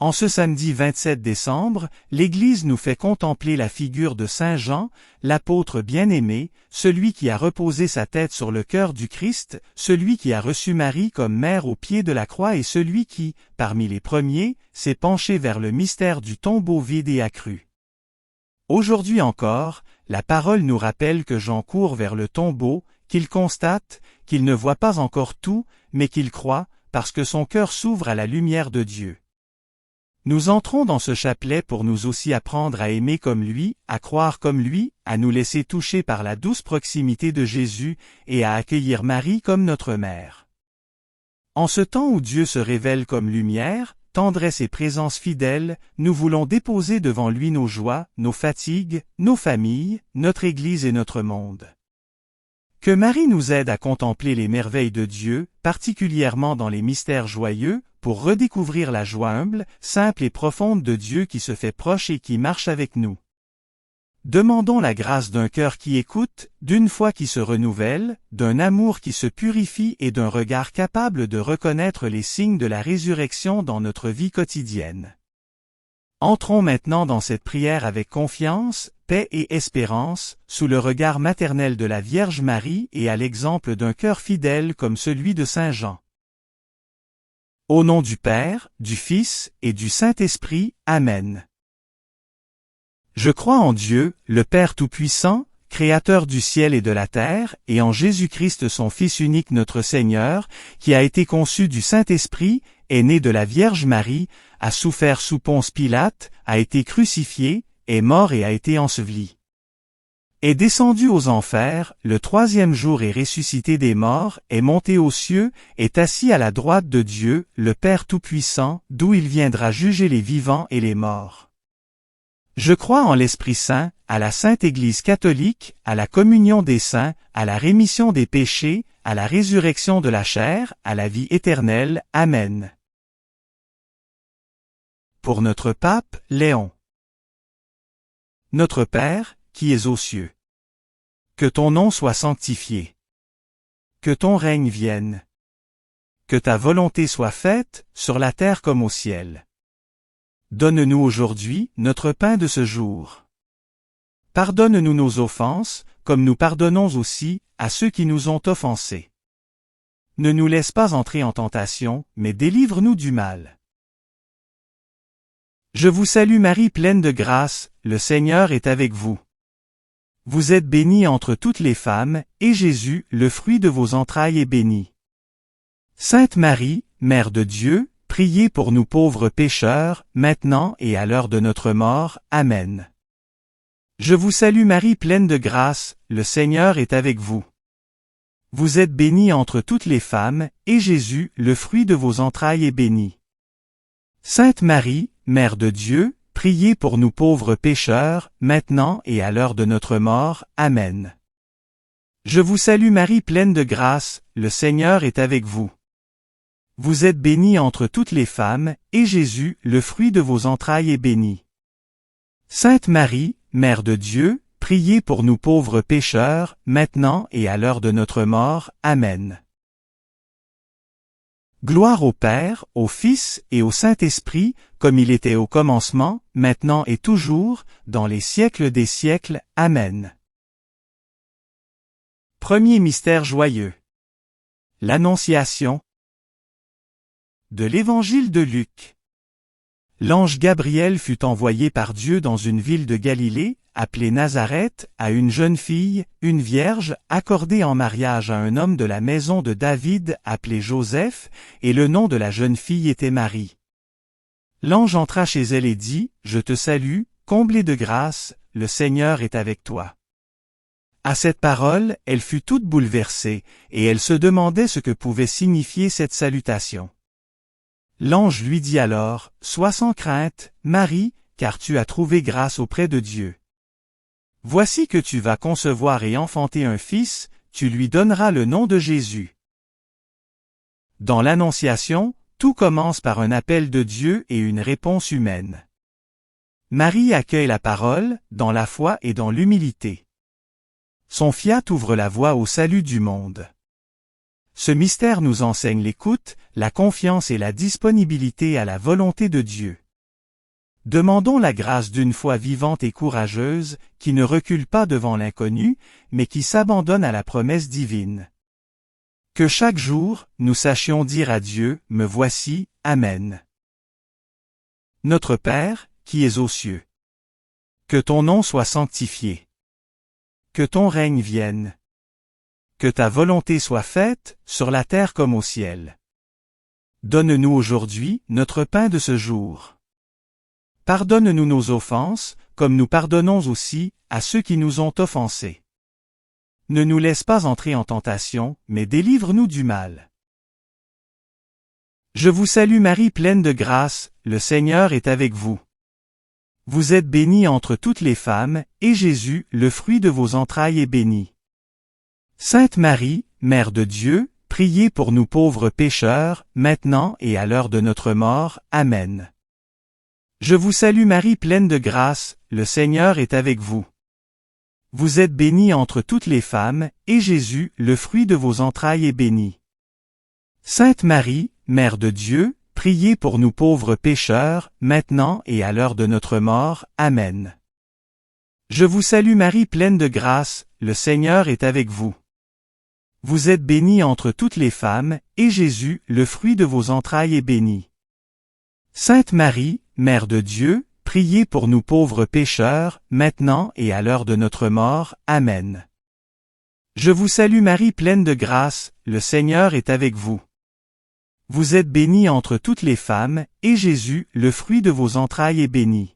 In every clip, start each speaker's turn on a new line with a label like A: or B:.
A: En ce samedi 27 décembre, l'Église nous fait contempler la figure de Saint Jean, l'apôtre bien-aimé, celui qui a reposé sa tête sur le cœur du Christ, celui qui a reçu Marie comme mère au pied de la croix et celui qui, parmi les premiers, s'est penché vers le mystère du tombeau vide et a cru. Aujourd'hui encore, la parole nous rappelle que Jean court vers le tombeau, qu'il constate, qu'il ne voit pas encore tout, mais qu'il croit, parce que son cœur s'ouvre à la lumière de Dieu. Nous entrons dans ce chapelet pour nous aussi apprendre à aimer comme lui, à croire comme lui, à nous laisser toucher par la douce proximité de Jésus et à accueillir Marie comme notre mère. En ce temps où Dieu se révèle comme lumière, tendresse et présence fidèle, nous voulons déposer devant lui nos joies, nos fatigues, nos familles, notre Église et notre monde. Que Marie nous aide à contempler les merveilles de Dieu, particulièrement dans les mystères joyeux, pour redécouvrir la joie humble, simple et profonde de Dieu qui se fait proche et qui marche avec nous. Demandons la grâce d'un cœur qui écoute, d'une foi qui se renouvelle, d'un amour qui se purifie et d'un regard capable de reconnaître les signes de la résurrection dans notre vie quotidienne. Entrons maintenant dans cette prière avec confiance, paix et espérance, sous le regard maternel de la Vierge Marie et à l'exemple d'un cœur fidèle comme celui de Saint Jean. Au nom du Père, du Fils et du Saint-Esprit, Amen. Je crois en Dieu, le Père Tout-Puissant, Créateur du ciel et de la terre, et en Jésus-Christ son Fils unique notre Seigneur, qui a été conçu du Saint-Esprit, est né de la Vierge Marie, a souffert sous Ponce Pilate, a été crucifié, est mort et a été enseveli. Est descendu aux enfers, le troisième jour est ressuscité des morts, est monté aux cieux, est assis à la droite de Dieu, le Père Tout-Puissant, d'où il viendra juger les vivants et les morts. Je crois en l'Esprit Saint, à la Sainte Église catholique, à la communion des saints, à la rémission des péchés, à la résurrection de la chair, à la vie éternelle. Amen. Pour notre pape, Léon. Notre Père, qui es aux cieux. Que ton nom soit sanctifié. Que ton règne vienne. Que ta volonté soit faite, sur la terre comme au ciel. Donne-nous aujourd'hui notre pain de ce jour. Pardonne-nous nos offenses, comme nous pardonnons aussi à ceux qui nous ont offensés. Ne nous laisse pas entrer en tentation, mais délivre-nous du mal. Je vous salue Marie pleine de grâce, le Seigneur est avec vous. Vous êtes bénie entre toutes les femmes, et Jésus, le fruit de vos entrailles, est béni. Sainte Marie, Mère de Dieu, priez pour nous pauvres pécheurs, maintenant et à l'heure de notre mort. Amen. Je vous salue Marie pleine de grâce, le Seigneur est avec vous. Vous êtes bénie entre toutes les femmes, et Jésus, le fruit de vos entrailles, est béni. Sainte Marie, Mère de Dieu, priez pour nous pauvres pécheurs, maintenant et à l'heure de notre mort. Amen. Je vous salue Marie pleine de grâce, le Seigneur est avec vous. Vous êtes bénie entre toutes les femmes, et Jésus, le fruit de vos entrailles, est béni. Sainte Marie, Mère de Dieu, priez pour nous pauvres pécheurs, maintenant et à l'heure de notre mort. Amen. Gloire au Père, au Fils et au Saint-Esprit, comme il était au commencement, maintenant et toujours, dans les siècles des siècles. Amen. Premier mystère joyeux. L'Annonciation. De l'Évangile de Luc. L'ange Gabriel fut envoyé par Dieu dans une ville de Galilée, appelée Nazareth, à une jeune fille, une vierge, accordée en mariage à un homme de la maison de David, appelé Joseph, et le nom de la jeune fille était Marie. L'ange entra chez elle et dit, « Je te salue, comblée de grâce, le Seigneur est avec toi. » À cette parole, elle fut toute bouleversée, et elle se demandait ce que pouvait signifier cette salutation. L'ange lui dit alors, « Sois sans crainte, Marie, car tu as trouvé grâce auprès de Dieu. Voici que tu vas concevoir et enfanter un fils, tu lui donneras le nom de Jésus. » Dans l'Annonciation, tout commence par un appel de Dieu et une réponse humaine. Marie accueille la parole, dans la foi et dans l'humilité. Son fiat ouvre la voie au salut du monde. Ce mystère nous enseigne l'écoute, la confiance et la disponibilité à la volonté de Dieu. Demandons la grâce d'une foi vivante et courageuse, qui ne recule pas devant l'inconnu, mais qui s'abandonne à la promesse divine. Que chaque jour, nous sachions dire à Dieu, « Me voici, Amen. » Notre Père, qui es aux cieux. Que ton nom soit sanctifié. Que ton règne vienne. Que ta volonté soit faite, sur la terre comme au ciel. Donne-nous aujourd'hui notre pain de ce jour. Pardonne-nous nos offenses, comme nous pardonnons aussi à ceux qui nous ont offensés. Ne nous laisse pas entrer en tentation, mais délivre-nous du mal. Je vous salue Marie pleine de grâce, le Seigneur est avec vous. Vous êtes bénie entre toutes les femmes, et Jésus, le fruit de vos entrailles, est béni. Sainte Marie, Mère de Dieu, priez pour nous pauvres pécheurs, maintenant et à l'heure de notre mort. Amen. Je vous salue Marie pleine de grâce, le Seigneur est avec vous. Vous êtes bénie entre toutes les femmes, et Jésus, le fruit de vos entrailles, est béni. Sainte Marie, Mère de Dieu, priez pour nous pauvres pécheurs, maintenant et à l'heure de notre mort. Amen. Je vous salue Marie pleine de grâce, le Seigneur est avec vous. Vous êtes bénie entre toutes les femmes, et Jésus, le fruit de vos entrailles, est béni. Sainte Marie, Mère de Dieu, priez pour nous pauvres pécheurs, maintenant et à l'heure de notre mort. Amen. Je vous salue Marie pleine de grâce, le Seigneur est avec vous. Vous êtes bénie entre toutes les femmes, et Jésus, le fruit de vos entrailles, est béni.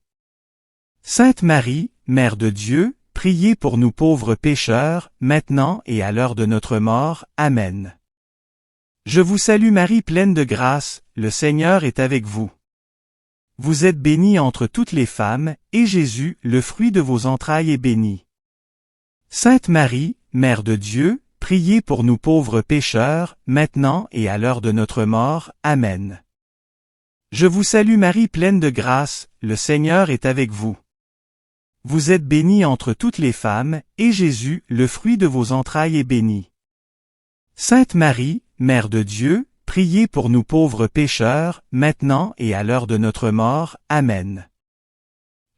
A: Sainte Marie, Mère de Dieu, priez pour nous pauvres pécheurs, maintenant et à l'heure de notre mort. Amen. Je vous salue Marie pleine de grâce, le Seigneur est avec vous. Vous êtes bénie entre toutes les femmes, et Jésus, le fruit de vos entrailles, est béni. Sainte Marie, Mère de Dieu, priez pour nous pauvres pécheurs, maintenant et à l'heure de notre mort. Amen. Je vous salue Marie pleine de grâce, le Seigneur est avec vous. Vous êtes bénie entre toutes les femmes, et Jésus, le fruit de vos entrailles, est béni. Sainte Marie, Mère de Dieu, priez pour nous pauvres pécheurs, maintenant et à l'heure de notre mort. Amen.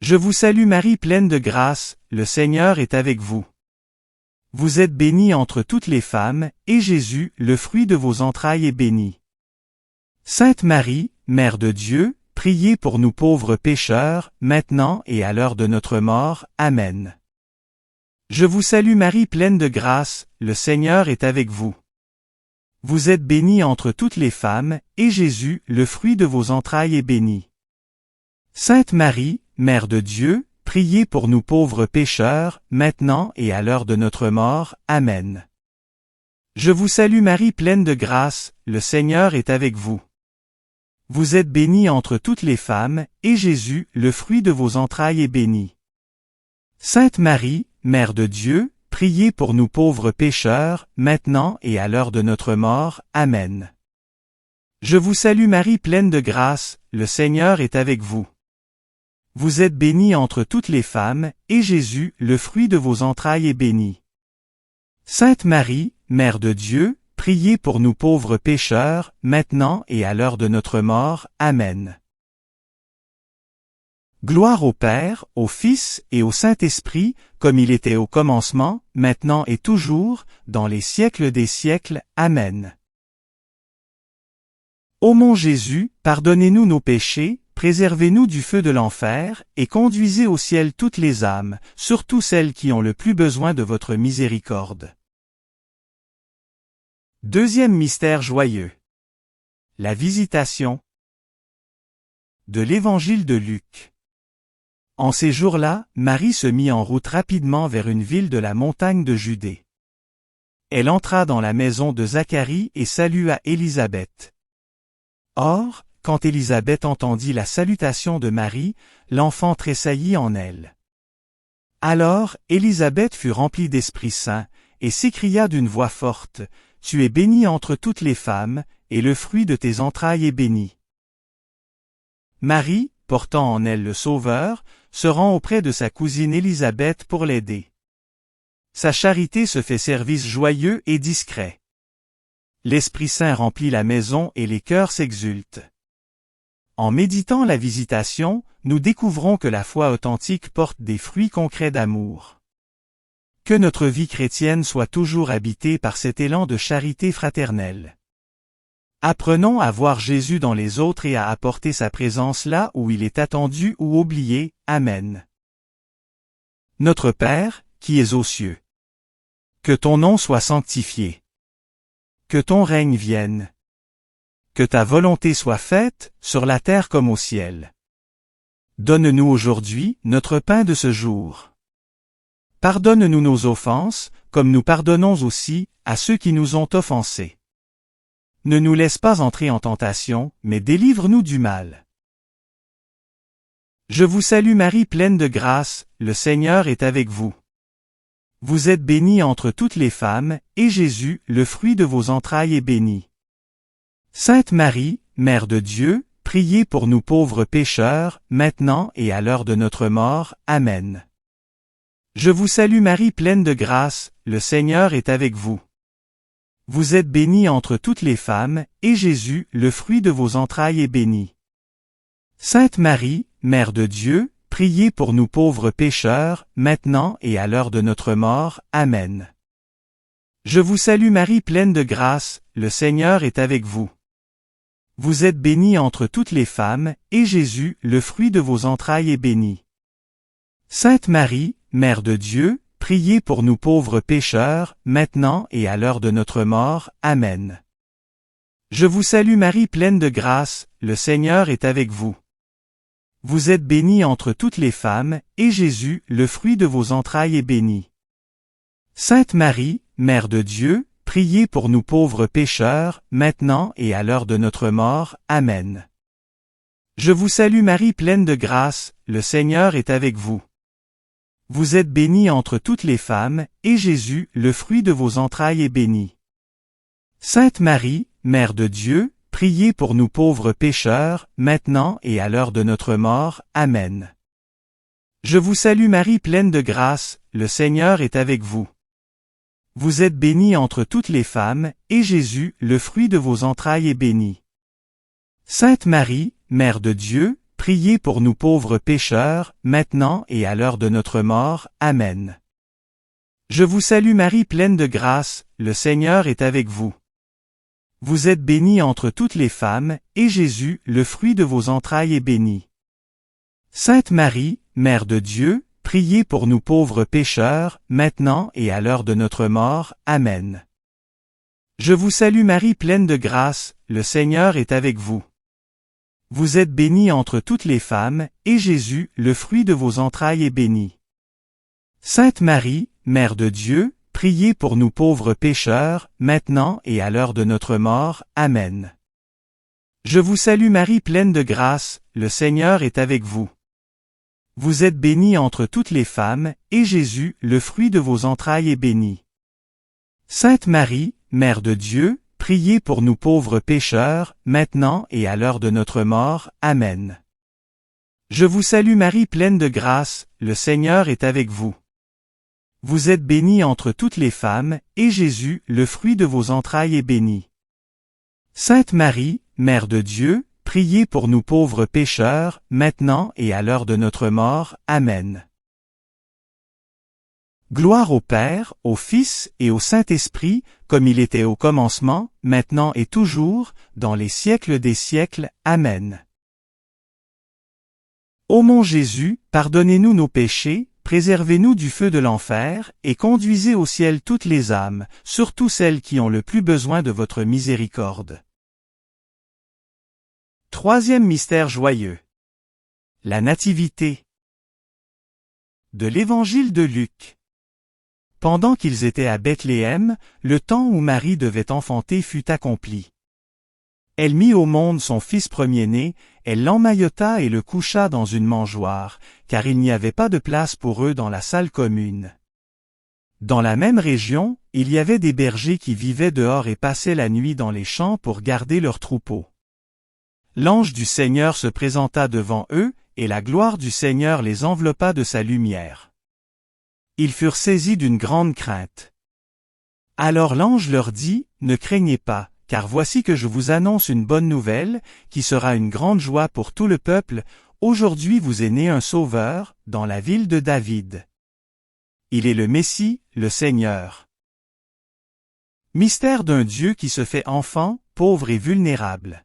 A: Je vous salue Marie pleine de grâce, le Seigneur est avec vous. Vous êtes bénie entre toutes les femmes, et Jésus, le fruit de vos entrailles, est béni. Sainte Marie, Mère de Dieu, priez pour nous pauvres pécheurs, maintenant et à l'heure de notre mort. Amen. Je vous salue Marie pleine de grâce, le Seigneur est avec vous. Vous êtes bénie entre toutes les femmes, et Jésus, le fruit de vos entrailles, est béni. Sainte Marie, Mère de Dieu, priez pour nous pauvres pécheurs, maintenant et à l'heure de notre mort. Amen. Je vous salue Marie pleine de grâce, le Seigneur est avec vous. Vous êtes bénie entre toutes les femmes, et Jésus, le fruit de vos entrailles, est béni. Sainte Marie, Mère de Dieu, priez pour nous pauvres pécheurs, maintenant et à l'heure de notre mort. Amen. Je vous salue Marie pleine de grâce, le Seigneur est avec vous. Vous êtes bénie entre toutes les femmes, et Jésus, le fruit de vos entrailles, est béni. Sainte Marie, Mère de Dieu, priez pour nous pauvres pécheurs, maintenant et à l'heure de notre mort. Amen. Gloire au Père, au Fils et au Saint-Esprit, comme il était au commencement, maintenant et toujours, dans les siècles des siècles. Amen. Ô mon Jésus, pardonnez-nous nos péchés, préservez-nous du feu de l'enfer, et conduisez au ciel toutes les âmes, surtout celles qui ont le plus besoin de votre miséricorde. Deuxième mystère joyeux. La visitation de l'Évangile de Luc. En ces jours-là, Marie se mit en route rapidement vers une ville de la montagne de Judée. Elle entra dans la maison de Zacharie et salua Élisabeth. Or, quand Élisabeth entendit la salutation de Marie, l'enfant tressaillit en elle. Alors, Élisabeth fut remplie d'Esprit Saint, et s'écria d'une voix forte, « Tu es bénie entre toutes les femmes, et le fruit de tes entrailles est béni. » Marie, portant en elle le Sauveur, se rend auprès de sa cousine Élisabeth pour l'aider. Sa charité se fait service joyeux et discret. L'Esprit Saint remplit la maison et les cœurs s'exultent. En méditant la Visitation, nous découvrons que la foi authentique porte des fruits concrets d'amour. Que notre vie chrétienne soit toujours habitée par cet élan de charité fraternelle. Apprenons à voir Jésus dans les autres et à apporter sa présence là où il est attendu ou oublié. Amen. Notre Père, qui es aux cieux. Que ton nom soit sanctifié. Que ton règne vienne. Que ta volonté soit faite, sur la terre comme au ciel. Donne-nous aujourd'hui notre pain de ce jour. Pardonne-nous nos offenses, comme nous pardonnons aussi à ceux qui nous ont offensés. Ne nous laisse pas entrer en tentation, mais délivre-nous du mal. Je vous salue Marie pleine de grâce, le Seigneur est avec vous. Vous êtes bénie entre toutes les femmes, et Jésus, le fruit de vos entrailles, est béni. Sainte Marie, Mère de Dieu, priez pour nous pauvres pécheurs, maintenant et à l'heure de notre mort. Amen. Je vous salue Marie pleine de grâce, le Seigneur est avec vous. Vous êtes bénie entre toutes les femmes, et Jésus, le fruit de vos entrailles, est béni. Sainte Marie, Mère de Dieu, priez pour nous pauvres pécheurs, maintenant et à l'heure de notre mort. Amen. Je vous salue Marie pleine de grâce, le Seigneur est avec vous. Vous êtes bénie entre toutes les femmes, et Jésus, le fruit de vos entrailles, est béni. Sainte Marie, Mère de Dieu, priez pour nous pauvres pécheurs, maintenant et à l'heure de notre mort. Amen. Je vous salue Marie pleine de grâce, le Seigneur est avec vous. Vous êtes bénie entre toutes les femmes, et Jésus, le fruit de vos entrailles, est béni. Sainte Marie, Mère de Dieu, priez pour nous pauvres pécheurs, maintenant et à l'heure de notre mort. Amen. Je vous salue Marie pleine de grâce, le Seigneur est avec vous. Vous êtes bénie entre toutes les femmes, et Jésus, le fruit de vos entrailles, est béni. Sainte Marie, Mère de Dieu, priez pour nous pauvres pécheurs, maintenant et à l'heure de notre mort. Amen. Je vous salue Marie pleine de grâce, le Seigneur est avec vous. Vous êtes bénie entre toutes les femmes, et Jésus, le fruit de vos entrailles, est béni. Sainte Marie, Mère de Dieu, priez pour nous pauvres pécheurs, maintenant et à l'heure de notre mort. Amen. Je vous salue Marie pleine de grâce, le Seigneur est avec vous. Vous êtes bénie entre toutes les femmes, et Jésus, le fruit de vos entrailles, est béni. Sainte Marie, Mère de Dieu, priez pour nous pauvres pécheurs, maintenant et à l'heure de notre mort. Amen. Je vous salue Marie pleine de grâce, le Seigneur est avec vous. Vous êtes bénie entre toutes les femmes, et Jésus, le fruit de vos entrailles, est béni. Sainte Marie, Mère de Dieu, priez pour nous pauvres pécheurs, maintenant et à l'heure de notre mort. Amen. Je vous salue Marie pleine de grâce, le Seigneur est avec vous. Vous êtes bénie entre toutes les femmes, et Jésus, le fruit de vos entrailles, est béni. Sainte Marie, Mère de Dieu, priez pour nous pauvres pécheurs, maintenant et à l'heure de notre mort. Amen. Je vous salue Marie pleine de grâce, le Seigneur est avec vous. Vous êtes bénie entre toutes les femmes, et Jésus, le fruit de vos entrailles, est béni. Sainte Marie, Mère de Dieu, priez pour nous pauvres pécheurs, maintenant et à l'heure de notre mort. Amen. Gloire au Père, au Fils et au Saint-Esprit, comme il était au commencement, maintenant et toujours, dans les siècles des siècles. Amen. Ô mon Jésus, pardonnez-nous nos péchés, préservez-nous du feu de l'enfer, et conduisez au ciel toutes les âmes, surtout celles qui ont le plus besoin de votre miséricorde. Troisième mystère joyeux. La Nativité. De l'Évangile de Luc. Pendant qu'ils étaient à Bethléem, le temps où Marie devait enfanter fut accompli. Elle mit au monde son fils premier-né, elle l'emmaillota et le coucha dans une mangeoire, car il n'y avait pas de place pour eux dans la salle commune. Dans la même région, il y avait des bergers qui vivaient dehors et passaient la nuit dans les champs pour garder leurs troupeaux. L'ange du Seigneur se présenta devant eux, et la gloire du Seigneur les enveloppa de sa lumière. Ils furent saisis d'une grande crainte. Alors l'ange leur dit, « Ne craignez pas, car voici que je vous annonce une bonne nouvelle, qui sera une grande joie pour tout le peuple. Aujourd'hui vous est né un Sauveur, dans la ville de David. Il est le Messie, le Seigneur. Mystère d'un Dieu qui se fait enfant, pauvre et vulnérable.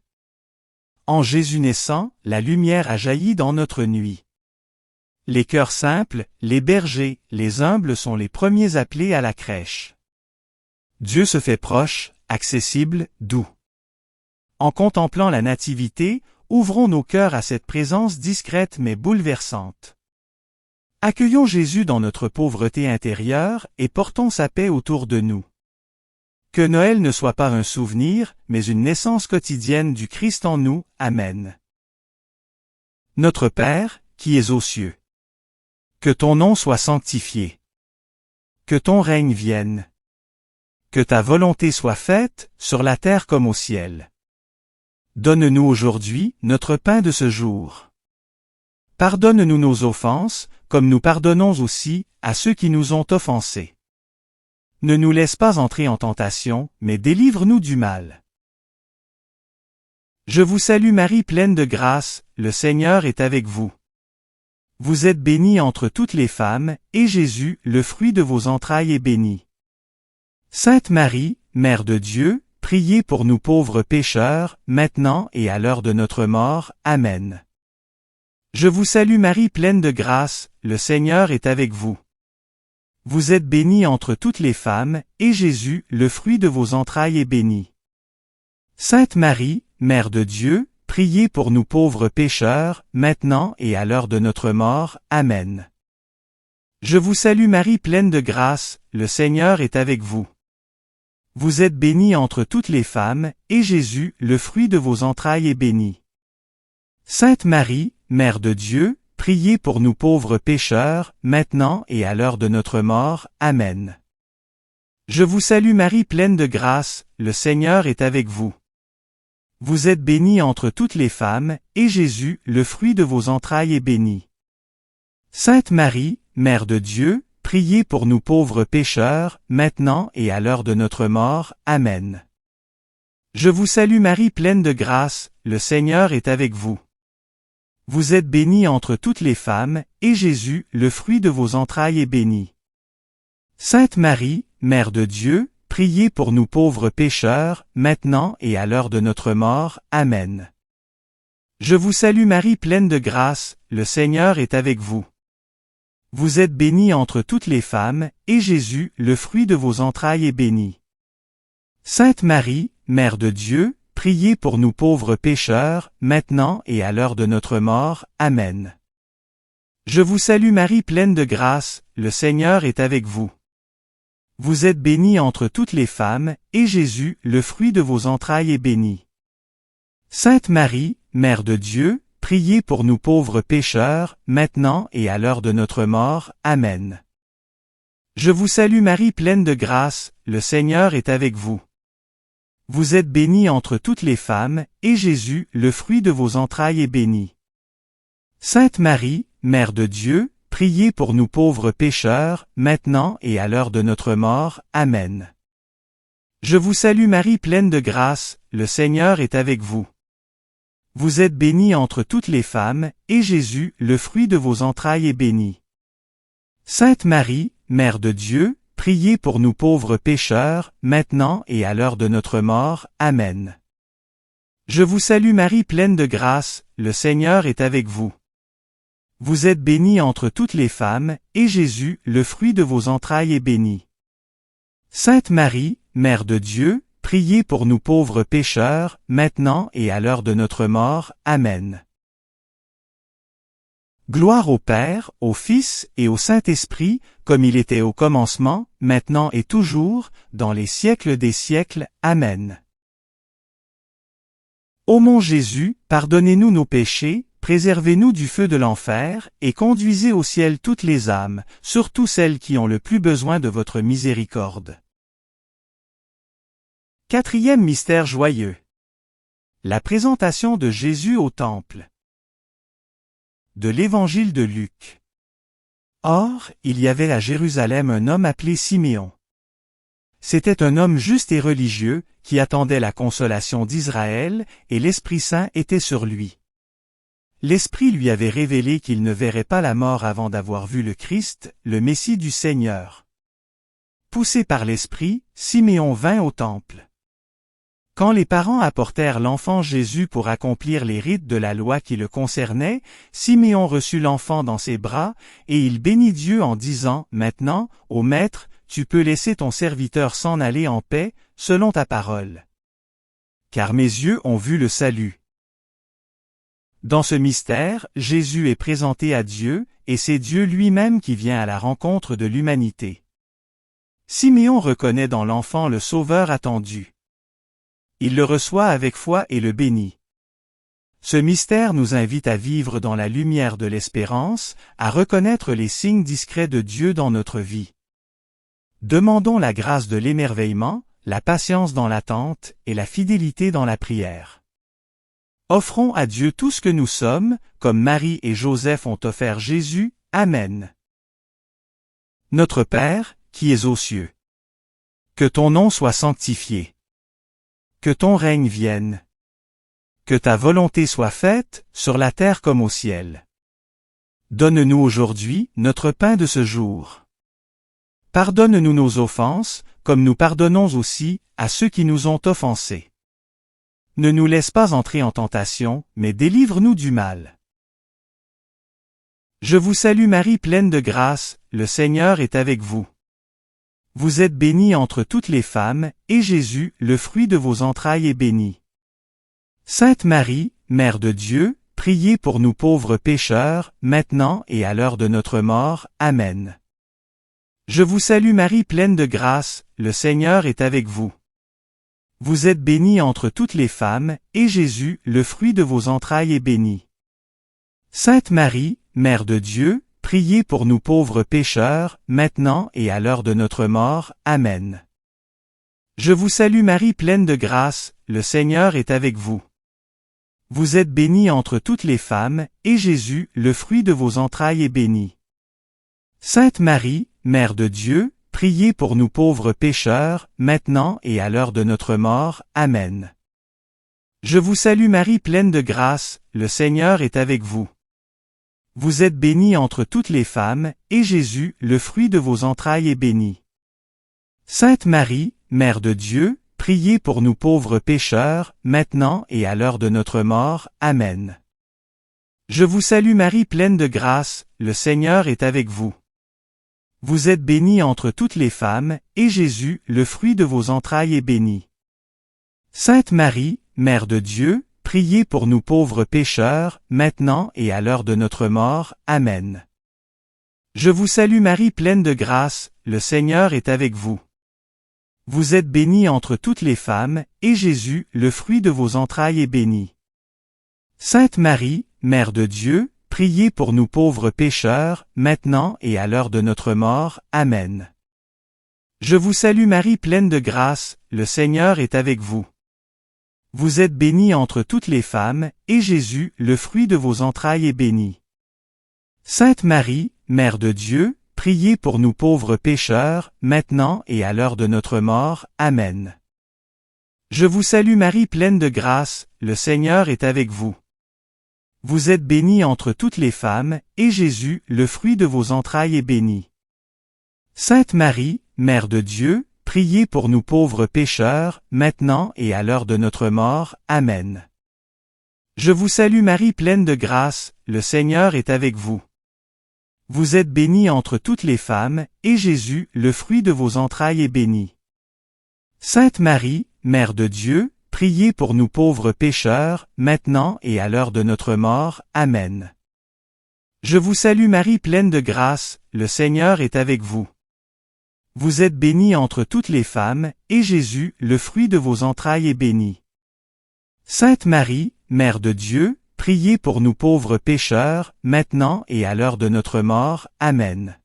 A: En Jésus naissant, la lumière a jailli dans notre nuit. Les cœurs simples, les bergers, les humbles sont les premiers appelés à la crèche. Dieu se fait proche, accessible, doux. En contemplant la nativité, ouvrons nos cœurs à cette présence discrète mais bouleversante. Accueillons Jésus dans notre pauvreté intérieure et portons sa paix autour de nous. Que Noël ne soit pas un souvenir, mais une naissance quotidienne du Christ en nous. Amen. Notre Père, qui es aux cieux. Que ton nom soit sanctifié. Que ton règne vienne. Que ta volonté soit faite, sur la terre comme au ciel. Donne-nous aujourd'hui notre pain de ce jour. Pardonne-nous nos offenses, comme nous pardonnons aussi à ceux qui nous ont offensés. Ne nous laisse pas entrer en tentation, mais délivre-nous du mal. Je vous salue Marie pleine de grâce, le Seigneur est avec vous. Vous êtes bénie entre toutes les femmes, et Jésus, le fruit de vos entrailles, est béni. Sainte Marie, Mère de Dieu, priez pour nous pauvres pécheurs, maintenant et à l'heure de notre mort. Amen. Je vous salue Marie pleine de grâce, le Seigneur est avec vous. Vous êtes bénie entre toutes les femmes, et Jésus, le fruit de vos entrailles, est béni. Sainte Marie, Mère de Dieu, priez pour nous pauvres pécheurs, maintenant et à l'heure de notre mort. Amen. Je vous salue Marie pleine de grâce, le Seigneur est avec vous. Vous êtes bénie entre toutes les femmes, et Jésus, le fruit de vos entrailles, est béni. Sainte Marie, Mère de Dieu, priez pour nous pauvres pécheurs, maintenant et à l'heure de notre mort. Amen. Je vous salue Marie pleine de grâce, le Seigneur est avec vous. Vous êtes bénie entre toutes les femmes, et Jésus, le fruit de vos entrailles, est béni. Sainte Marie, Mère de Dieu, priez pour nous pauvres pécheurs, maintenant et à l'heure de notre mort. Amen. Je vous salue Marie pleine de grâce, le Seigneur est avec vous. Vous êtes bénie entre toutes les femmes, et Jésus, le fruit de vos entrailles, est béni. Sainte Marie, Mère de Dieu, priez pour nous pauvres pécheurs, maintenant et à l'heure de notre mort. Amen. Je vous salue Marie pleine de grâce, le Seigneur est avec vous. Vous êtes bénie entre toutes les femmes, et Jésus, le fruit de vos entrailles, est béni. Sainte Marie, Mère de Dieu, priez pour nous pauvres pécheurs, maintenant et à l'heure de notre mort. Amen. Je vous salue Marie pleine de grâce, le Seigneur est avec vous. Vous êtes bénie entre toutes les femmes, et Jésus, le fruit de vos entrailles, est béni. Sainte Marie, Mère de Dieu, priez pour nous pauvres pécheurs, maintenant et à l'heure de notre mort. Amen. Je vous salue Marie pleine de grâce, le Seigneur est avec vous. Vous êtes bénie entre toutes les femmes, et Jésus, le fruit de vos entrailles, est béni. Sainte Marie, Mère de Dieu, priez pour nous pauvres pécheurs, maintenant et à l'heure de notre mort. Amen. Je vous salue Marie pleine de grâce, le Seigneur est avec vous. Vous êtes bénie entre toutes les femmes, et Jésus, le fruit de vos entrailles, est béni. Sainte Marie, Mère de Dieu, priez pour nous pauvres pécheurs, maintenant et à l'heure de notre mort. Amen. Je vous salue Marie pleine de grâce, le Seigneur est avec vous. Vous êtes bénie entre toutes les femmes, et Jésus, le fruit de vos entrailles, est béni. Sainte Marie, Mère de Dieu, priez pour nous pauvres pécheurs, maintenant et à l'heure de notre mort. Amen. Gloire au Père, au Fils et au Saint-Esprit, comme il était au commencement, maintenant et toujours, dans les siècles des siècles. Amen. Ô mon Jésus, pardonnez-nous nos péchés, préservez-nous du feu de l'enfer, et conduisez au ciel toutes les âmes, surtout celles qui ont le plus besoin de votre miséricorde. Quatrième mystère joyeux. La présentation de Jésus au Temple. De l'Évangile de Luc. Or, il y avait à Jérusalem un homme appelé Siméon. C'était un homme juste et religieux, qui attendait la consolation d'Israël, et l'Esprit Saint était sur lui. L'Esprit lui avait révélé qu'il ne verrait pas la mort avant d'avoir vu le Christ, le Messie du Seigneur. Poussé par l'Esprit, Siméon vint au temple. Quand les parents apportèrent l'enfant Jésus pour accomplir les rites de la loi qui le concernaient, Siméon reçut l'enfant dans ses bras, et il bénit Dieu en disant, « Maintenant, ô Maître, tu peux laisser ton serviteur s'en aller en paix, selon ta parole. Car mes yeux ont vu le salut. » Dans ce mystère, Jésus est présenté à Dieu, et c'est Dieu lui-même qui vient à la rencontre de l'humanité. Siméon reconnaît dans l'enfant le Sauveur attendu. Il le reçoit avec foi et le bénit. Ce mystère nous invite à vivre dans la lumière de l'espérance, à reconnaître les signes discrets de Dieu dans notre vie. Demandons la grâce de l'émerveillement, la patience dans l'attente et la fidélité dans la prière. Offrons à Dieu tout ce que nous sommes, comme Marie et Joseph ont offert Jésus. Amen. Notre Père, qui es aux cieux. Que ton nom soit sanctifié. Que ton règne vienne. Que ta volonté soit faite, sur la terre comme au ciel. Donne-nous aujourd'hui notre pain de ce jour. Pardonne-nous nos offenses, comme nous pardonnons aussi à ceux qui nous ont offensés. Ne nous laisse pas entrer en tentation, mais délivre-nous du mal. Je vous salue Marie pleine de grâce, le Seigneur est avec vous. Vous êtes bénie entre toutes les femmes, et Jésus, le fruit de vos entrailles, est béni. Sainte Marie, Mère de Dieu, priez pour nous pauvres pécheurs, maintenant et à l'heure de notre mort. Amen. Je vous salue Marie pleine de grâce, le Seigneur est avec vous. Vous êtes bénie entre toutes les femmes, et Jésus, le fruit de vos entrailles, est béni. Sainte Marie, Mère de Dieu, priez pour nous pauvres pécheurs, maintenant et à l'heure de notre mort. Amen. Je vous salue Marie pleine de grâce, le Seigneur est avec vous. Vous êtes bénie entre toutes les femmes, et Jésus, le fruit de vos entrailles, est béni. Sainte Marie, Mère de Dieu, priez pour nous pauvres pécheurs, maintenant et à l'heure de notre mort. Amen. Je vous salue Marie pleine de grâce, le Seigneur est avec vous. Vous êtes bénie entre toutes les femmes, et Jésus, le fruit de vos entrailles, est béni. Sainte Marie, Mère de Dieu, priez pour nous pauvres pécheurs, maintenant et à l'heure de notre mort. Amen. Je vous salue Marie pleine de grâce, le Seigneur est avec vous. Vous êtes bénie entre toutes les femmes, et Jésus, le fruit de vos entrailles, est béni. Sainte Marie, Mère de Dieu, priez pour nous pauvres pécheurs, maintenant et à l'heure de notre mort. Amen. Je vous salue Marie pleine de grâce, le Seigneur est avec vous. Vous êtes bénie entre toutes les femmes, et Jésus, le fruit de vos entrailles, est béni. Sainte Marie, Mère de Dieu, priez pour nous pauvres pécheurs, maintenant et à l'heure de notre mort. Amen. Je vous salue Marie pleine de grâce, le Seigneur est avec vous. Vous êtes bénie entre toutes les femmes, et Jésus, le fruit de vos entrailles, est béni. Sainte Marie, Mère de Dieu, priez pour nous pauvres pécheurs, maintenant et à l'heure de notre mort. Amen. Je vous salue Marie pleine de grâce, le Seigneur est avec vous. Vous êtes bénie entre toutes les femmes, et Jésus, le fruit de vos entrailles, est béni. Sainte Marie, Mère de Dieu, priez pour nous pauvres pécheurs, maintenant et à l'heure de notre mort. Amen. Je vous salue Marie pleine de grâce, le Seigneur est avec vous. Vous êtes bénie entre toutes les femmes, et Jésus, le fruit de vos entrailles, est béni. Sainte Marie, Mère de Dieu, priez pour nous pauvres pécheurs, maintenant et à l'heure de notre mort. Amen. Je vous salue Marie pleine de grâce, le Seigneur est avec vous. Vous êtes bénie entre toutes les femmes, et Jésus, le fruit de vos entrailles, est béni. Sainte Marie, Mère de Dieu, priez pour nous pauvres pécheurs, maintenant et à l'heure de notre mort. Amen.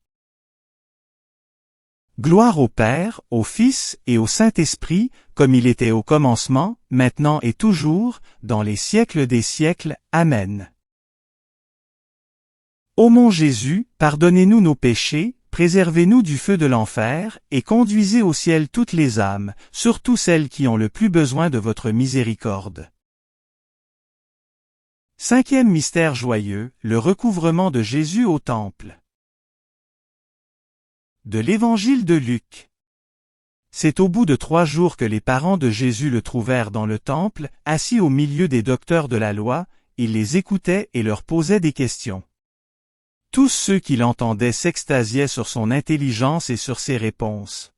A: Gloire au Père, au Fils et au Saint-Esprit, comme il était au commencement, maintenant et toujours, dans les siècles des siècles. Amen. Ô mon Jésus, pardonnez-nous nos péchés, préservez-nous du feu de l'enfer, et conduisez au ciel toutes les âmes, surtout celles qui ont le plus besoin de votre miséricorde. Cinquième mystère joyeux, le recouvrement de Jésus au temple. De l'Évangile de Luc. C'est au bout de 3 jours que les parents de Jésus le trouvèrent dans le temple, assis au milieu des docteurs de la loi, il les écoutait et leur posait des questions. Tous ceux qui l'entendaient s'extasiaient sur son intelligence et sur ses réponses.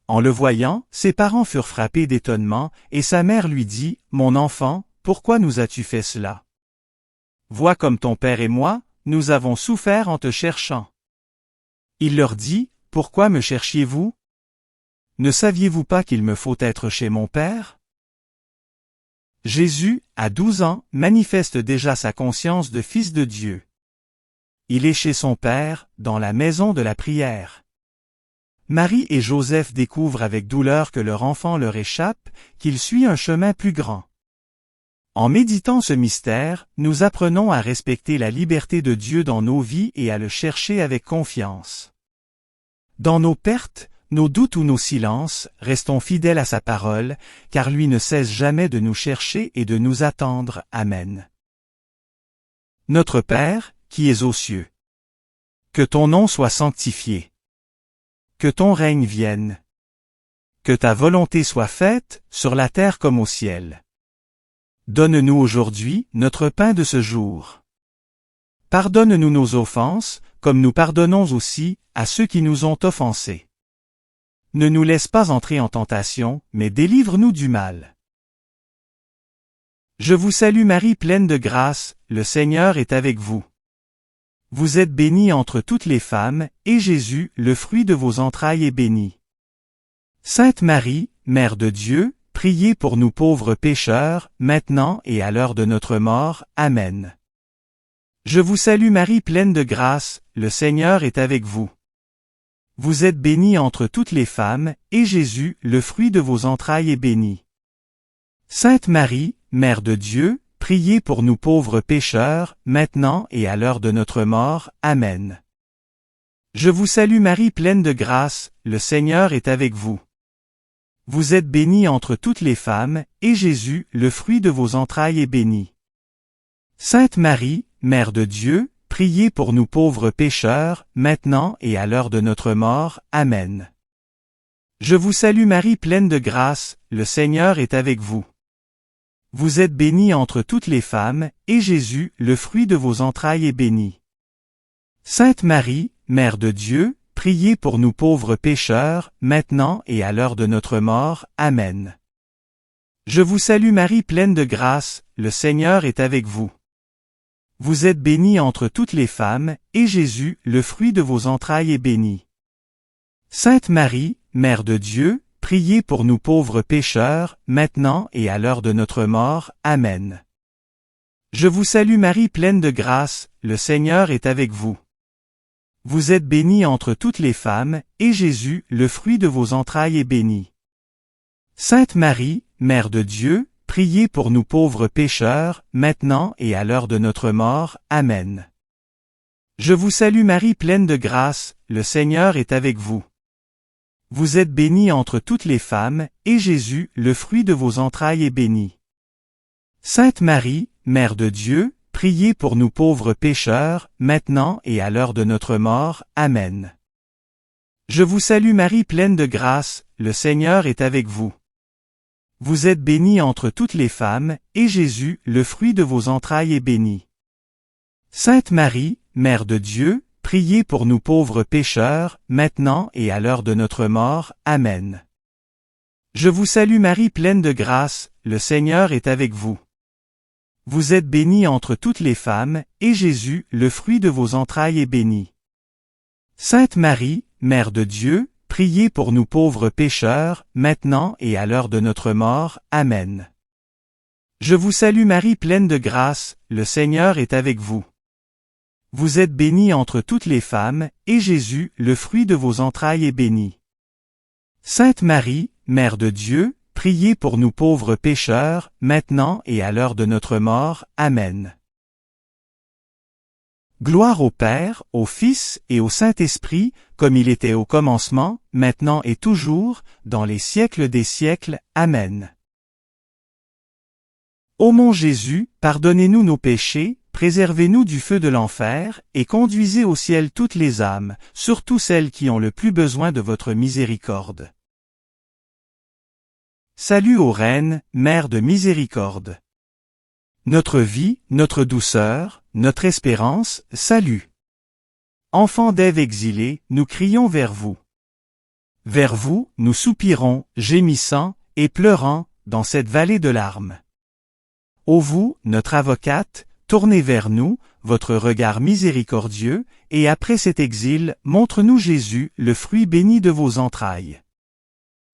A: En le voyant, ses parents furent frappés d'étonnement, et sa mère lui dit, « Mon enfant, pourquoi nous as-tu fait cela? Vois comme ton père et moi, nous avons souffert en te cherchant. » Il leur dit, « Pourquoi me cherchiez-vous? Ne saviez-vous pas qu'il me faut être chez mon père? » Jésus, à 12 ans, manifeste déjà sa conscience de fils de Dieu. Il est chez son Père, dans la maison de la prière. Marie et Joseph découvrent avec douleur que leur enfant leur échappe, qu'il suit un chemin plus grand. En méditant ce mystère, nous apprenons à respecter la liberté de Dieu dans nos vies et à le chercher avec confiance. Dans nos pertes, nos doutes ou nos silences, restons fidèles à sa parole, car lui ne cesse jamais de nous chercher et de nous attendre. Amen. Notre Père, qui es aux cieux. Que ton nom soit sanctifié. Que ton règne vienne. Que ta volonté soit faite, sur la terre comme au ciel. Donne-nous aujourd'hui notre pain de ce jour. Pardonne-nous nos offenses, comme nous pardonnons aussi à ceux qui nous ont offensés. Ne nous laisse pas entrer en tentation, mais délivre-nous du mal. Je vous salue Marie pleine de grâce, le Seigneur est avec vous. Vous êtes bénie entre toutes les femmes, et Jésus, le fruit de vos entrailles, est béni. Sainte Marie, Mère de Dieu, priez pour nous pauvres pécheurs, maintenant et à l'heure de notre mort. Amen. Je vous salue Marie pleine de grâce, le Seigneur est avec vous. Vous êtes bénie entre toutes les femmes, et Jésus, le fruit de vos entrailles, est béni. Sainte Marie, Mère de Dieu, priez pour nous pauvres pécheurs, maintenant et à l'heure de notre mort. Amen. Je vous salue Marie pleine de grâce, le Seigneur est avec vous. Vous êtes bénie entre toutes les femmes, et Jésus, le fruit de vos entrailles, est béni. Sainte Marie, Mère de Dieu, priez pour nous pauvres pécheurs, maintenant et à l'heure de notre mort. Amen. Je vous salue Marie pleine de grâce, le Seigneur est avec vous. Vous êtes bénie entre toutes les femmes, et Jésus, le fruit de vos entrailles, est béni. Sainte Marie, Mère de Dieu, priez pour nous pauvres pécheurs, maintenant et à l'heure de notre mort. Amen. Je vous salue Marie pleine de grâce, le Seigneur est avec vous. Vous êtes bénie entre toutes les femmes, et Jésus, le fruit de vos entrailles, est béni. Sainte Marie, Mère de Dieu, priez pour nous pauvres pécheurs, maintenant et à l'heure de notre mort. Amen. Je vous salue Marie pleine de grâce, le Seigneur est avec vous. Vous êtes bénie entre toutes les femmes, et Jésus, le fruit de vos entrailles, est béni. Sainte Marie, Mère de Dieu, priez pour nous pauvres pécheurs, maintenant et à l'heure de notre mort. Amen. Je vous salue Marie pleine de grâce, le Seigneur est avec vous. Vous êtes bénie entre toutes les femmes, et Jésus, le fruit de vos entrailles, est béni. Sainte Marie, Mère de Dieu, priez pour nous pauvres pécheurs, maintenant et à l'heure de notre mort. Amen. Je vous salue Marie pleine de grâce, le Seigneur est avec vous. Vous êtes bénie entre toutes les femmes, et Jésus, le fruit de vos entrailles, est béni. Sainte Marie, Mère de Dieu, priez pour nous pauvres pécheurs, maintenant et à l'heure de notre mort. Amen. Je vous salue Marie pleine de grâce, le Seigneur est avec vous. Vous êtes bénie entre toutes les femmes, et Jésus, le fruit de vos entrailles, est béni. Sainte Marie, Mère de Dieu, priez pour nous pauvres pécheurs, maintenant et à l'heure de notre mort. Amen. Je vous salue Marie pleine de grâce, le Seigneur est avec vous. Vous êtes bénie entre toutes les femmes, et Jésus, le fruit de vos entrailles, est béni. Sainte Marie, Mère de Dieu, priez pour nous pauvres pécheurs, maintenant et à l'heure de notre mort. Amen. Gloire au Père, au Fils et au Saint-Esprit, comme il était au commencement, maintenant et toujours, dans les siècles des siècles. Amen. Ô mon Jésus, pardonnez-nous nos péchés, préservez-nous du feu de l'enfer, et conduisez au ciel toutes les âmes, surtout celles qui ont le plus besoin de votre miséricorde. Salut ô Reine, Mère de miséricorde. Notre vie, notre douceur, notre espérance, salut. Enfants d'Ève exilés, nous crions vers vous. Vers vous, nous soupirons, gémissant, et pleurant, dans cette vallée de larmes. Ô vous, notre avocate, tournez vers nous, votre regard miséricordieux, et après cet exil, montre-nous Jésus, le fruit béni de vos entrailles.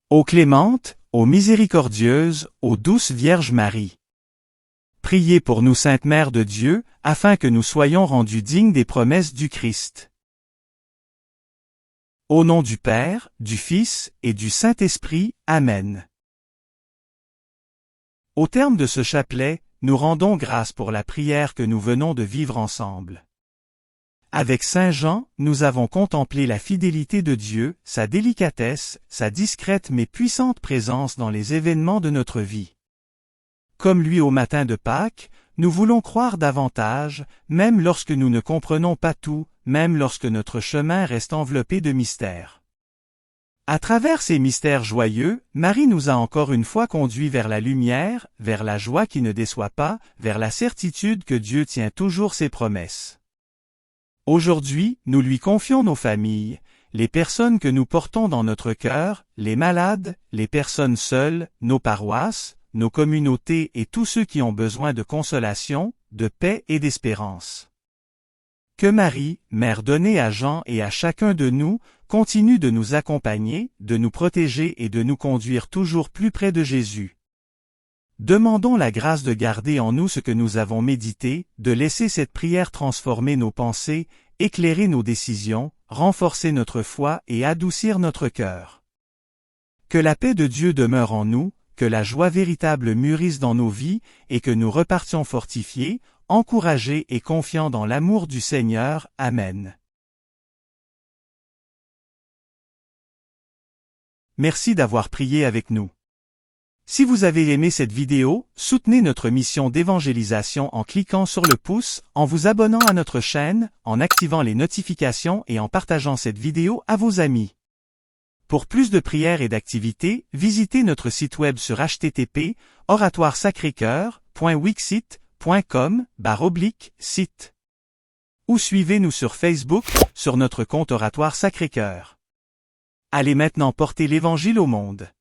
A: Ô clémente, ô miséricordieuse, ô douce Vierge Marie. Priez pour nous, Sainte Mère de Dieu, afin que nous soyons rendus dignes des promesses du Christ. Au nom du Père, du Fils et du Saint-Esprit, Amen. Au terme de ce chapelet, nous rendons grâce pour la prière que nous venons de vivre ensemble. Avec Saint Jean, nous avons contemplé la fidélité de Dieu, sa délicatesse, sa discrète mais puissante présence dans les événements de notre vie. Comme lui au matin de Pâques, nous voulons croire davantage, même lorsque nous ne comprenons pas tout, même lorsque notre chemin reste enveloppé de mystères. À travers ces mystères joyeux, Marie nous a encore une fois conduits vers la lumière, vers la joie qui ne déçoit pas, vers la certitude que Dieu tient toujours ses promesses. Aujourd'hui, nous lui confions nos familles, les personnes que nous portons dans notre cœur, les malades, les personnes seules, nos paroisses, nos communautés et tous ceux qui ont besoin de consolation, de paix et d'espérance. Que Marie, Mère donnée à Jean et à chacun de nous, continue de nous accompagner, de nous protéger et de nous conduire toujours plus près de Jésus. Demandons la grâce de garder en nous ce que nous avons médité, de laisser cette prière transformer nos pensées, éclairer nos décisions, renforcer notre foi et adoucir notre cœur. Que la paix de Dieu demeure en nous, que la joie véritable mûrisse dans nos vies et que nous repartions fortifiés, encouragés et confiants dans l'amour du Seigneur. Amen. Merci d'avoir prié avec nous. Si vous avez aimé cette vidéo, soutenez notre mission d'évangélisation en cliquant sur le pouce, en vous abonnant à notre chaîne, en activant les notifications et en partageant cette vidéo à vos amis. Pour plus de prières et d'activités, visitez notre site web sur http://oratoiresacrécoeur.wixsite.com/site. Ou suivez-nous sur Facebook, sur notre compte Oratoire Sacré-Cœur. Allez maintenant porter l'Évangile au monde.